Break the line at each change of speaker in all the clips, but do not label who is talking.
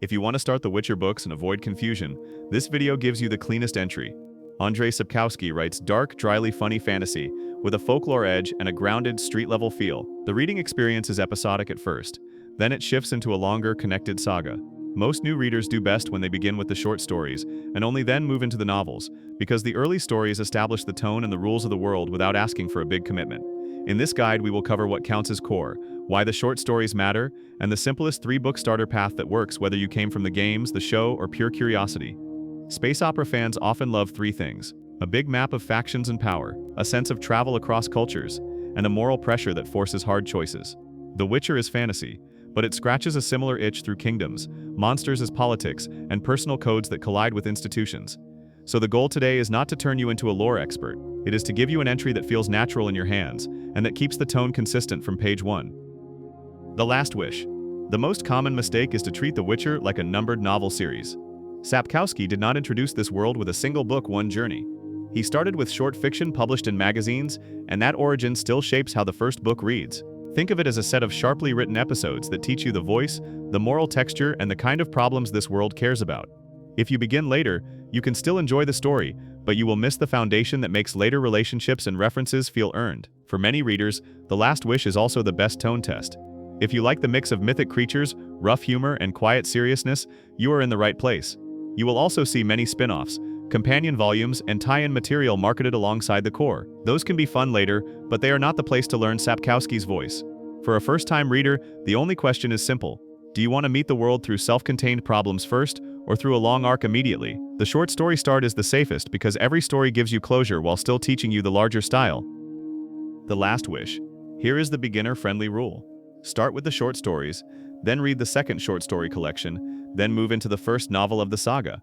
If you want to start the Witcher books and avoid confusion, this video gives you the cleanest entry. Andrzej Sapkowski writes dark, dryly funny fantasy with a folklore edge and a grounded, street-level feel. The reading experience is episodic at first, then it shifts into a longer, connected saga. Most new readers do best when they begin with the short stories, and only then move into the novels, because the early stories establish the tone and the rules of the world without asking for a big commitment. In this guide, we will cover what counts as core, why the short stories matter, and the simplest 3-book starter path that works whether you came from the games, the show, or pure curiosity. Space opera fans often love 3 things: a big map of factions and power, a sense of travel across cultures, and a moral pressure that forces hard choices. The Witcher is fantasy, but it scratches a similar itch through kingdoms, monsters as politics, and personal codes that collide with institutions. So the goal today is not to turn you into a lore expert. It is to give you an entry that feels natural in your hands, and that keeps the tone consistent from page 1. The Last Wish. The most common mistake is to treat The Witcher like a numbered novel series. Sapkowski did not introduce this world with a single book, one journey. He started with short fiction published in magazines, and that origin still shapes how the first book reads. Think of it as a set of sharply written episodes that teach you the voice, the moral texture, and the kind of problems this world cares about. If you begin later, you can still enjoy the story, but you will miss the foundation that makes later relationships and references feel earned. For many readers, The Last Wish is also the best tone test. If you like the mix of mythic creatures, rough humor, and quiet seriousness, you are in the right place. You will also see many spin-offs, companion volumes, and tie-in material marketed alongside the core. Those can be fun later, but they are not the place to learn Sapkowski's voice. For a first-time reader, the only question is simple. Do you want to meet the world through self-contained problems first, or through a long arc immediately? The short story start is the safest because every story gives you closure while still teaching you the larger style. The Last Wish. Here is the beginner-friendly rule. Start with the short stories, then read the second short story collection, then move into the first novel of the saga.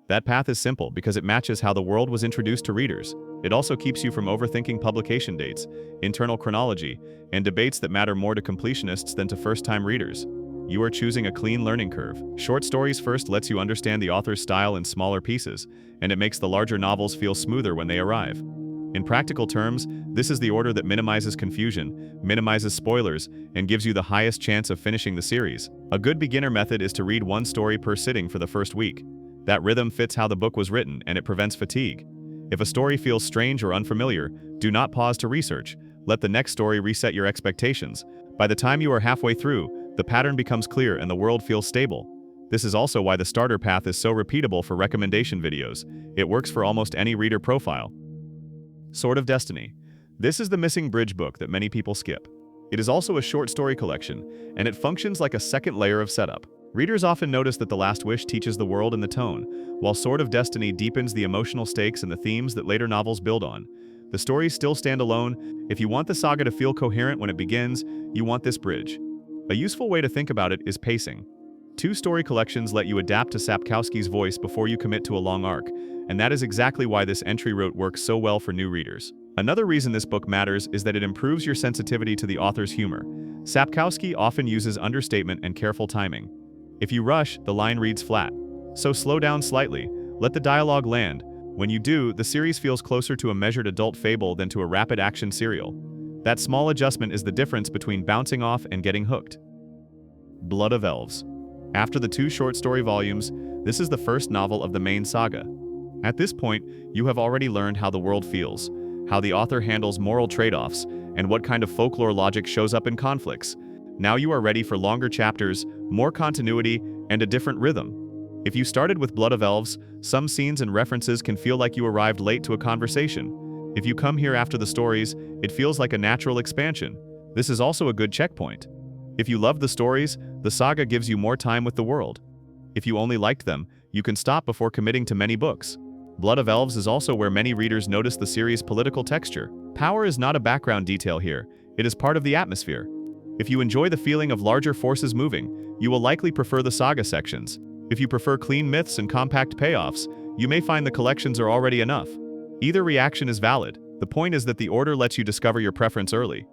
That path is simple because it matches how the world was introduced to readers. It also keeps you from overthinking publication dates, internal chronology, and debates that matter more to completionists than to first-time readers. You are choosing a clean learning curve. Short stories first lets you understand the author's style in smaller pieces, and it makes the larger novels feel smoother when they arrive. In practical terms, this is the order that minimizes confusion, minimizes spoilers, and gives you the highest chance of finishing the series. A good beginner method is to read one story per sitting for the first week. That rhythm fits how the book was written, and it prevents fatigue. If a story feels strange or unfamiliar, do not pause to research. Let the next story reset your expectations. By the time you are halfway through, the pattern becomes clear and the world feels stable. This is also why the starter path is so repeatable for recommendation videos. It works for almost any reader profile. Sword of Destiny. This is the missing bridge book that many people skip. It is also a short story collection, and it functions like a second layer of setup. Readers often notice that The Last Wish teaches the world and the tone, while Sword of Destiny deepens the emotional stakes and the themes that later novels build on. The stories still stand alone. If you want the saga to feel coherent when it begins, you want this bridge. A useful way to think about it is pacing. 2 story collections let you adapt to Sapkowski's voice before you commit to a long arc, and that is exactly why this entry route works so well for new readers. Another reason this book matters is that it improves your sensitivity to the author's humor. Sapkowski often uses understatement and careful timing. If you rush, the line reads flat. So slow down slightly, let the dialogue land. When you do, the series feels closer to a measured adult fable than to a rapid action serial. That small adjustment is the difference between bouncing off and getting hooked. Blood of Elves. After the 2 short story volumes, this is the first novel of the main saga. At this point, you have already learned how the world feels, how the author handles moral trade-offs, and what kind of folklore logic shows up in conflicts. Now you are ready for longer chapters, more continuity, and a different rhythm. If you started with Blood of Elves, some scenes and references can feel like you arrived late to a conversation. If you come here after the stories, it feels like a natural expansion. This is also a good checkpoint. If you love the stories, the saga gives you more time with the world. If you only liked them, you can stop before committing to many books. Blood of Elves is also where many readers notice the series' political texture. Power is not a background detail here, it is part of the atmosphere. If you enjoy the feeling of larger forces moving, you will likely prefer the saga sections. If you prefer clean myths and compact payoffs, you may find the collections are already enough. Either reaction is valid. The point is that the order lets you discover your preference early.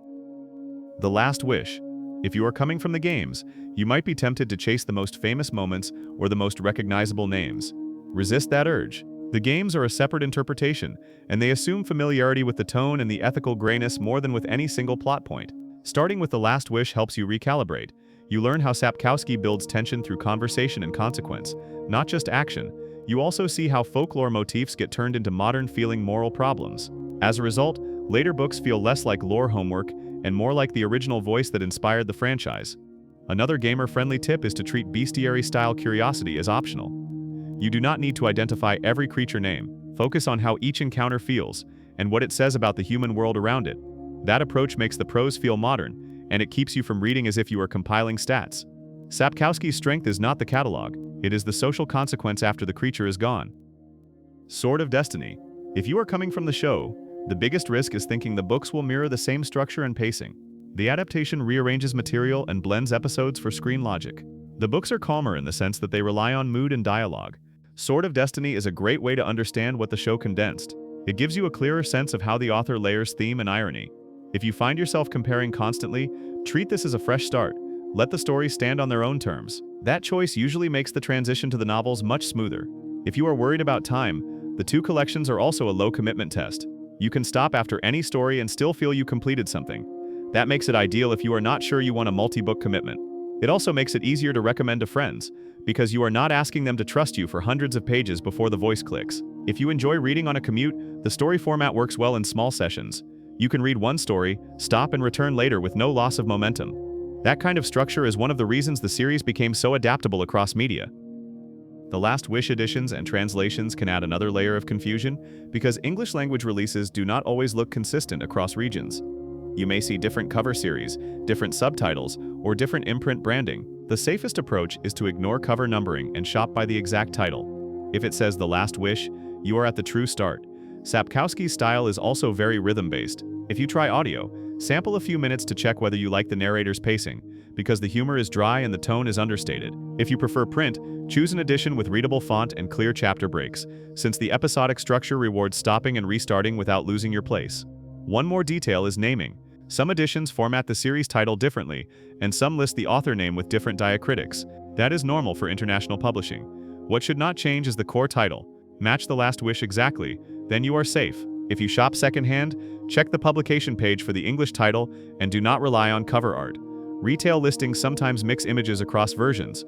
The Last Wish. If you are coming from the games, you might be tempted to chase the most famous moments or the most recognizable names. Resist that urge. The games are a separate interpretation, and they assume familiarity with the tone and the ethical grayness more than with any single plot point. Starting with The Last Wish helps you recalibrate. You learn how Sapkowski builds tension through conversation and consequence, not just action. You also see how folklore motifs get turned into modern-feeling moral problems. As a result, later books feel less like lore homework and more like the original voice that inspired the franchise. Another gamer-friendly tip is to treat bestiary-style curiosity as optional. You do not need to identify every creature name. Focus on how each encounter feels and what it says about the human world around it. That approach makes the prose feel modern, and it keeps you from reading as if you are compiling stats. Sapkowski's strength is not the catalog, it is the social consequence after the creature is gone. Sword of Destiny. If you are coming from the show, the biggest risk is thinking the books will mirror the same structure and pacing. The adaptation rearranges material and blends episodes for screen logic. The books are calmer in the sense that they rely on mood and dialogue. Sword of Destiny is a great way to understand what the show condensed. It gives you a clearer sense of how the author layers theme and irony. If you find yourself comparing constantly, treat this as a fresh start. Let the stories stand on their own terms. That choice usually makes the transition to the novels much smoother. If you are worried about time, the two collections are also a low-commitment test. You can stop after any story and still feel you completed something. That makes it ideal if you are not sure you want a multi-book commitment. It also makes it easier to recommend to friends, because you are not asking them to trust you for hundreds of pages before the voice clicks. If you enjoy reading on a commute, the story format works well in small sessions. You can read one story, stop and return later with no loss of momentum. That kind of structure is one of the reasons the series became so adaptable across media. The Last Wish editions and translations can add another layer of confusion, because English language releases do not always look consistent across regions. You may see different cover series, different subtitles, or different imprint branding. The safest approach is to ignore cover numbering and shop by the exact title. If it says The Last Wish, you are at the true start. Sapkowski's style is also very rhythm-based. If you try audio, sample a few minutes to check whether you like the narrator's pacing, because the humor is dry and the tone is understated. If you prefer print, choose an edition with readable font and clear chapter breaks, since the episodic structure rewards stopping and restarting without losing your place. One more detail is naming. Some editions format the series title differently, and some list the author name with different diacritics. That is normal for international publishing. What should not change is the core title. Match The Last Wish exactly, then you are safe. If you shop secondhand, check the publication page for the English title and do not rely on cover art. Retail listings sometimes mix images across versions.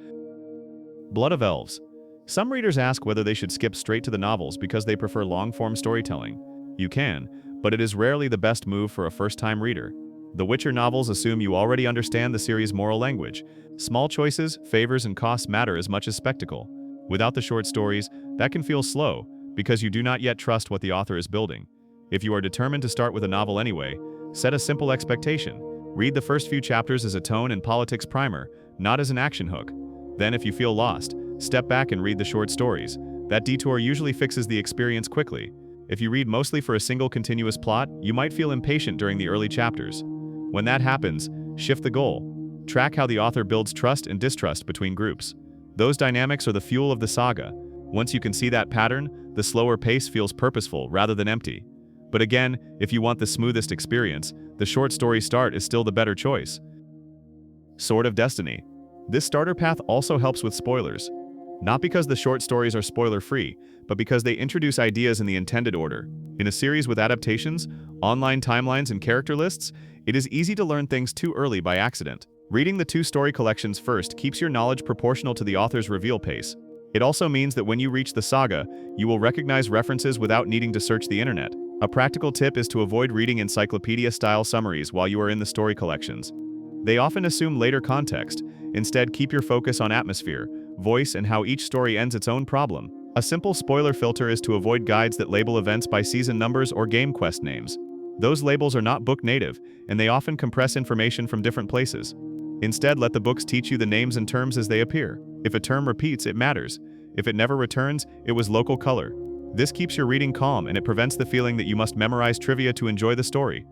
Blood of Elves. Some readers ask whether they should skip straight to the novels because they prefer long-form storytelling. You can, but it is rarely the best move for a first-time reader. The Witcher novels assume you already understand the series' moral language. Small choices, favors, and costs matter as much as spectacle. Without the short stories, that can feel slow, because you do not yet trust what the author is building. If you are determined to start with a novel anyway, set a simple expectation. Read the first few chapters as a tone and politics primer, not as an action hook. Then if you feel lost, step back and read the short stories. That detour usually fixes the experience quickly. If you read mostly for a single continuous plot, you might feel impatient during the early chapters. When that happens, shift the goal. Track how the author builds trust and distrust between groups. Those dynamics are the fuel of the saga. Once you can see that pattern, the slower pace feels purposeful rather than empty. But again, if you want the smoothest experience, the short story start is still the better choice. Sword of Destiny. This starter path also helps with spoilers. Not because the short stories are spoiler-free, but because they introduce ideas in the intended order. In a series with adaptations, online timelines, and character lists, it is easy to learn things too early by accident. Reading the two story collections first keeps your knowledge proportional to the author's reveal pace. It also means that when you reach the saga, you will recognize references without needing to search the internet. A practical tip is to avoid reading encyclopedia-style summaries while you are in the story collections. They often assume later context. Instead, keep your focus on atmosphere, voice, and how each story ends its own problem. A simple spoiler filter is to avoid guides that label events by season numbers or game quest names. Those labels are not book native, and they often compress information from different places. Instead, let the books teach you the names and terms as they appear. If a term repeats, it matters. If it never returns, it was local color. This keeps your reading calm, and it prevents the feeling that you must memorize trivia to enjoy the story.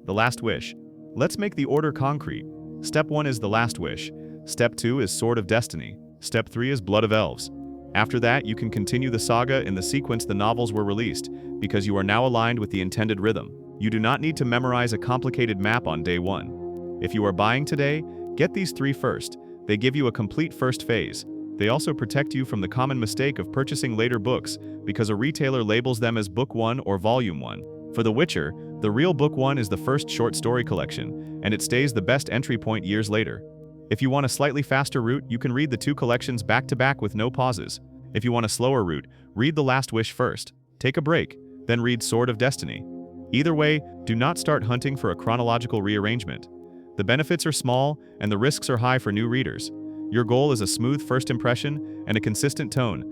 The Last Wish. Let's make the order concrete. Step 1 is The Last Wish. Step 2 is Sword of Destiny. Step 3 is Blood of Elves. After that, you can continue the saga in the sequence the novels were released, because you are now aligned with the intended rhythm. You do not need to memorize a complicated map on day 1. If you are buying today, get these 3 first. They give you a complete first phase. They also protect you from the common mistake of purchasing later books because a retailer labels them as Book 1 or Volume 1. For The Witcher, the real Book 1 is the first short story collection, and it stays the best entry point years later. If you want a slightly faster route, you can read the two collections back to back with no pauses. If you want a slower route, read The Last Wish first. Take a break, then read Sword of Destiny. Either way, do not start hunting for a chronological rearrangement. The benefits are small, and the risks are high for new readers. Your goal is a smooth first impression and a consistent tone.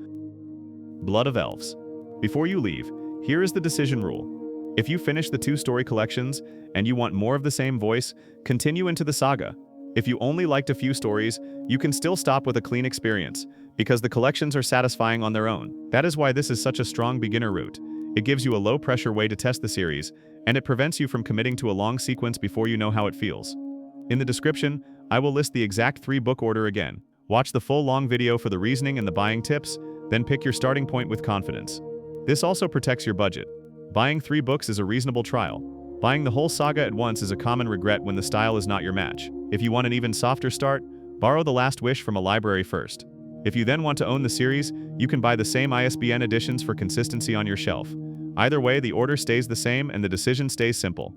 Blood of Elves. Before you leave, here is the decision rule. If you finish the two story collections and you want more of the same voice, continue into the saga. If you only liked a few stories, you can still stop with a clean experience, because the collections are satisfying on their own. That is why this is such a strong beginner route. It gives you a low-pressure way to test the series, and it prevents you from committing to a long sequence before you know how it feels. In the description, I will list the exact 3-book order again. Watch the full long video for the reasoning and the buying tips, then pick your starting point with confidence. This also protects your budget. Buying 3 books is a reasonable trial. Buying the whole saga at once is a common regret when the style is not your match. If you want an even softer start, borrow The Last Wish from a library first. If you then want to own the series, you can buy the same ISBN editions for consistency on your shelf. Either way, the order stays the same and the decision stays simple.